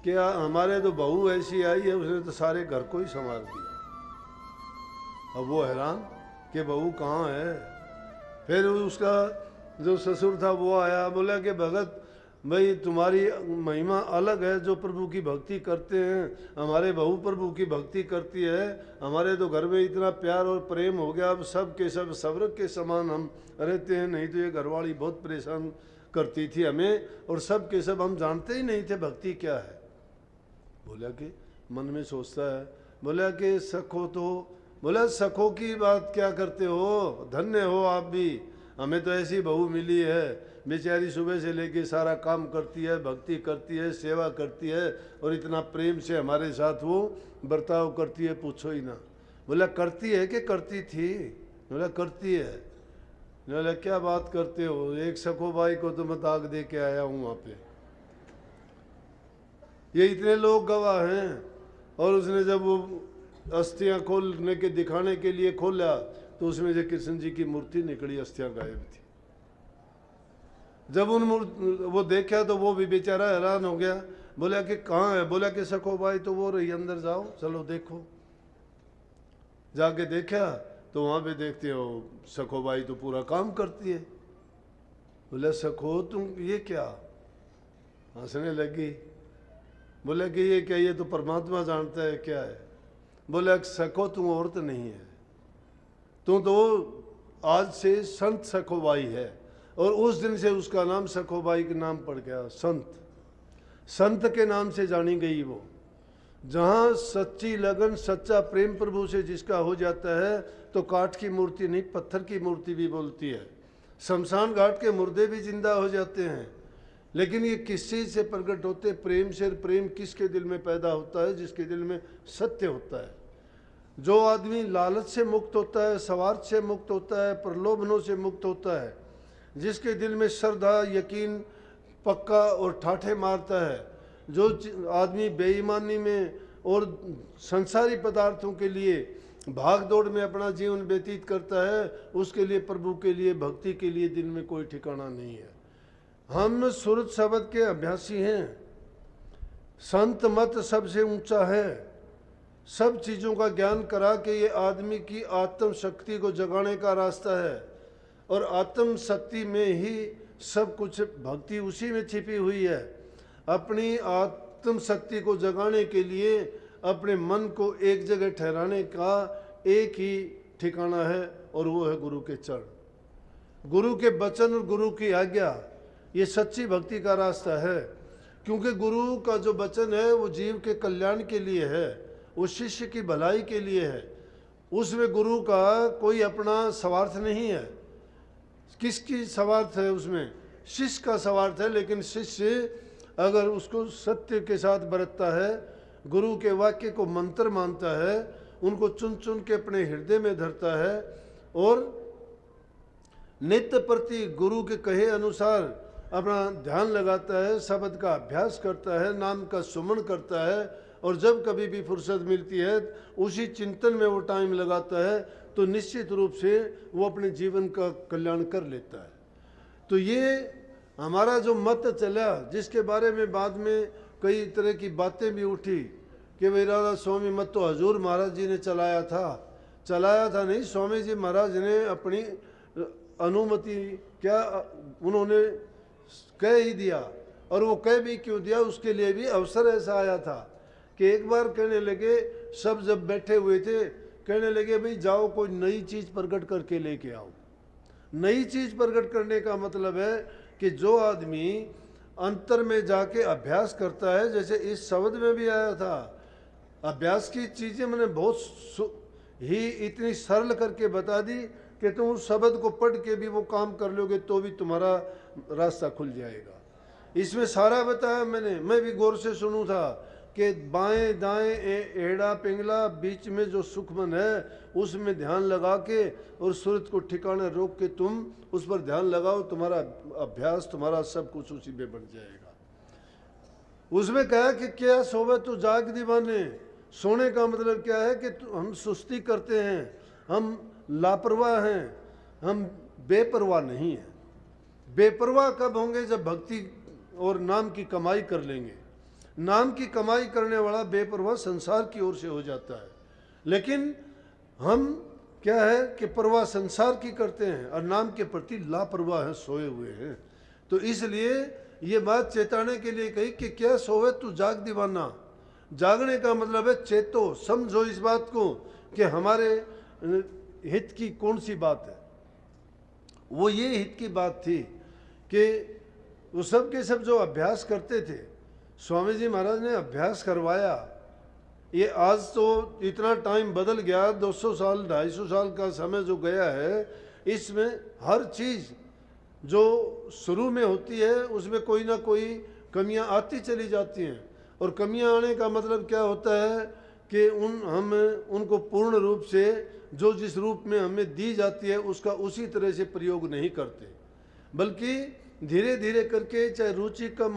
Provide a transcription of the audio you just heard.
कि हमारे तो बहू ऐसी आई है, उसने तो सारे घर को ही संवार दिया। अब वो हैरान कि बहू कहाँ है। फिर उसका जो ससुर था वो आया, बोला कि भगत भाई तुम्हारी महिमा अलग है, जो प्रभु की भक्ति करते हैं, हमारे बहू प्रभु की भक्ति करती है, हमारे तो घर में इतना प्यार और प्रेम हो गया, अब सब के सब स्वर्ग के समान हम रहते हैं। नहीं तो ये घरवाली बहुत परेशान करती थी हमें, और सब के सब हम जानते ही नहीं थे भक्ति क्या है। बोला कि मन में सोचता है, बोला कि सखो तो, बोला सखो की बात क्या करते हो, धन्य हो आप भी, हमें तो ऐसी बहू मिली है, बेचारी सुबह से लेके सारा काम करती है, भक्ति करती है, सेवा करती है, और इतना प्रेम से हमारे साथ वो बर्ताव करती है, पूछो ही ना। बोला करती है कि करती थी। बोला करती है। बोला क्या बात करते हो, एक सखो भाई को तो मैं ताक दे के आया हूँ वहाँ पे, ये इतने लोग गवाह हैं। और उसने जब वो अस्थियां खोलने के दिखाने के लिए खोला तो उसमें से कृष्ण जी की मूर्ति निकली, अस्थियां गायब थी। जब वो देखा तो वो भी बेचारा हैरान हो गया। बोला कि कहाँ है। बोला कि सखो भाई तो वो रही, अंदर जाओ, चलो देखो। जाके देखा तो वहां पे देखते हो सखो भाई तो पूरा काम करती है। बोला सखो तुम ये क्या, हंसने लगी। बोला कि ये क्या, ये तो परमात्मा जानता है क्या है। बोला सखो तुम औरत नहीं है, तुम तो आज से संत सखोबाई है। और उस दिन से उसका नाम सखोबाई के नाम पड़ गया, संत। संत के नाम से जानी गई वो। जहाँ सच्ची लगन सच्चा प्रेम प्रभु से जिसका हो जाता है तो काठ की मूर्ति नहीं, पत्थर की मूर्ति भी बोलती है। शमशान घाट के मुर्दे भी जिंदा हो जाते हैं। लेकिन ये किस चीज से प्रकट होते, प्रेम से। प्रेम किसके दिल में पैदा होता है, जिसके दिल में सत्य होता है। जो आदमी लालच से मुक्त होता है, स्वार्थ से मुक्त होता है, प्रलोभनों से मुक्त होता है, जिसके दिल में श्रद्धा यकीन पक्का और ठाठे मारता है, जो आदमी बेईमानी में और संसारी पदार्थों के लिए भाग दौड़ में अपना जीवन व्यतीत करता है, उसके लिए प्रभु के लिए भक्ति के लिए दिल में कोई ठिकाना नहीं है। हम सुरत शब्द के अभ्यासी हैं। संत मत सबसे ऊंचा है। सब चीज़ों का ज्ञान करा के ये आदमी की आत्म शक्ति को जगाने का रास्ता है। और आत्म शक्ति में ही सब कुछ, भक्ति उसी में छिपी हुई है। अपनी आत्म शक्ति को जगाने के लिए अपने मन को एक जगह ठहराने का एक ही ठिकाना है, और वो है गुरु के चरण। गुरु के वचन और गुरु की आज्ञा, ये सच्ची भक्ति का रास्ता है। क्योंकि गुरु का जो वचन है वो जीव के कल्याण के लिए है, वो शिष्य की भलाई के लिए है। उसमें गुरु का कोई अपना स्वार्थ नहीं है। किसकी स्वार्थ है उसमें? शिष्य का स्वार्थ है। लेकिन शिष्य अगर उसको सत्य के साथ बरतता है, गुरु के वाक्य को मंत्र मानता है, उनको चुन चुन के अपने हृदय में धरता है, और नित्य प्रति गुरु के कहे अनुसार अपना ध्यान लगाता है, शब्द का अभ्यास करता है, नाम का सुमन करता है, और जब कभी भी फुर्सत मिलती है उसी चिंतन में वो टाइम लगाता है, तो निश्चित रूप से वो अपने जीवन का कल्याण कर लेता है। तो ये हमारा जो मत चला, जिसके बारे में बाद में कई तरह की बातें भी उठी कि भाई राधा स्वामी मत तो हजूर महाराज जी ने चलाया था नहीं, स्वामी जी महाराज ने अपनी अनुमति क्या उन्होंने कह ही दिया। और वो कह भी क्यों दिया, उसके लिए भी अवसर ऐसा आया था कि एक बार कहने लगे, सब जब बैठे हुए थे, कहने लगे भाई जाओ कोई नई चीज़ प्रकट करके लेके आओ। नई चीज़ प्रकट करने का मतलब है कि जो आदमी अंतर में जाके अभ्यास करता है, जैसे इस शब्द में भी आया था, अभ्यास की चीज़ें मैंने बहुत ही इतनी सरल करके बता दी कि तुम उस शब्द को पढ़ के भी वो काम कर लोगे तो भी तुम्हारा रास्ता खुल जाएगा। इसमें सारा बताया मैंने, मैं भी गौर से सुनूं था कि बाएं दाएं एड़ा पिंगला बीच में जो सुखमन है उसमें ध्यान लगा के और सूरत को ठिकाने रोक के तुम उस पर ध्यान लगाओ, तुम्हारा अभ्यास, तुम्हारा सब कुछ उसी में बन जाएगा। उसमें कहा कि क्या सोवे तो जाग दीवाने। सोने का मतलब क्या है कि हम सुस्ती करते हैं, हम लापरवाह हैं, हम बेपरवाह नहीं हैं। बेपरवाह कब होंगे? जब भक्ति और नाम की कमाई कर लेंगे। नाम की कमाई करने वाला बेपरवाह संसार की ओर से हो जाता है। लेकिन हम क्या है कि परवाह संसार की करते हैं और नाम के प्रति लापरवाह हैं, सोए हुए हैं। तो इसलिए ये बात चेताने के लिए कही कि क्या सोवे तू जाग दीवाना। जागने का मतलब है चेतो, समझो इस बात को कि हमारे हित की कौन सी बात है। वो ये हित की बात थी कि वो सब के सब जो अभ्यास करते थे, स्वामी जी महाराज ने अभ्यास करवाया। ये आज तो इतना टाइम बदल गया, 200 साल 250 साल का समय जो गया है, इसमें हर चीज़ जो शुरू में होती है उसमें कोई ना कोई कमियां आती चली जाती हैं। और कमियां आने का मतलब क्या होता है कि हम उनको पूर्ण रूप से जो जिस रूप में हमें दी जाती है उसका उसी तरह से प्रयोग नहीं करते, बल्कि धीरे धीरे करके, चाहे रुचि कम